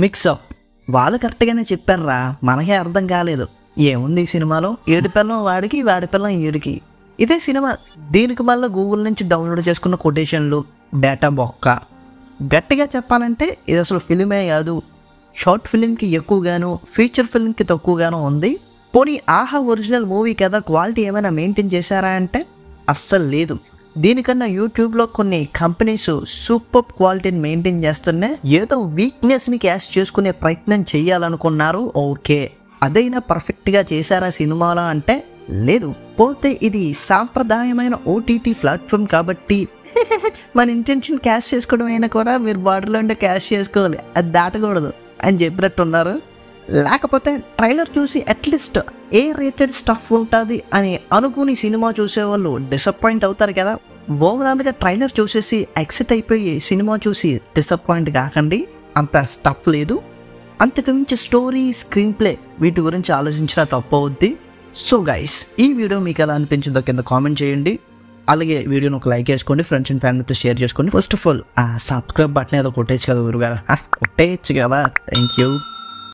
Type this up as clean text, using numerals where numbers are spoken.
Mix-up. వాళ్ళు కరెక్ట్గానే చెప్పారురా, మనకే అర్థం కాలేదు. ఏముంది ఈ సినిమాలో, ఏడు పిల్లం వాడికి వాడి పిల్లం ఏడికి, ఇదే సినిమా. దీనికి మళ్ళీ గూగుల్ నుంచి డౌన్లోడ్ చేసుకున్న కొటేషన్లు, డేటా బొక్క. గట్టిగా చెప్పాలంటే ఇది అసలు ఫిలిమే కాదు, షార్ట్ ఫిలింకి ఎక్కువగాను ఫీచర్ ఫిలింకి తక్కువగాను ఉంది. పోనీ ఆహా ఒరిజినల్ మూవీ కదా, క్వాలిటీ ఏమైనా మెయింటైన్ చేశారా అంటే అస్సలు లేదు. దీనికన్నా యూట్యూబ్లో కొన్ని కంపెనీస్ సూపర్ క్వాలిటీని మెయింటైన్ చేస్తున్నాయి. ఏదో వీక్నెస్ని క్యాష్ చేసుకునే ప్రయత్నం చేయాలనుకున్నారు, ఓకే. అదైనా పర్ఫెక్ట్గా చేశారా సినిమాలో అంటే లేదు. పోతే ఇది సాంప్రదాయమైన ఓటీటీ ప్లాట్ఫామ్ కాబట్టి మన ఇంటెన్షన్ క్యాష్ చేసుకోవడం అయినా కూడా మీరు బార్డర్లో ఉంటే క్యాష్ చేసుకోవాలి, అది దాటకూడదు అని చెప్పినట్టున్నారు. లేకపోతే ట్రైలర్ చూసి అట్లీస్ట్ ఏ రేటెడ్ స్టఫ్ ఉంటుంది అని అనుకుని సినిమా చూసేవాళ్ళు డిసప్పాయింట్ అవుతారు కదా. ఓవరాల్గా ట్రైలర్ చూసేసి ఎక్సైట్ అయిపోయి సినిమా చూసి డిసప్పాయింట్ కాకండి, అంత స్టఫ్ లేదు. అంతకుమించి స్టోరీ, స్క్రీన్ ప్లే వీటి గురించి ఆలోచించిన తప్పు అవుద్ది. సో గైస్, ఈ వీడియో మీకు ఎలా అనిపించిందో కింద కామెంట్ చేయండి. అలాగే వీడియోని ఒక లైక్ చేసుకోండి, ఫ్రెండ్స్ అండ్ ఫ్యామిలీతో షేర్ చేసుకోండి. First of all subscribe button ఏదో కొట్టేయచ్చు కదా గురుగారు, కొట్టేయచ్చు కదా. Thank you.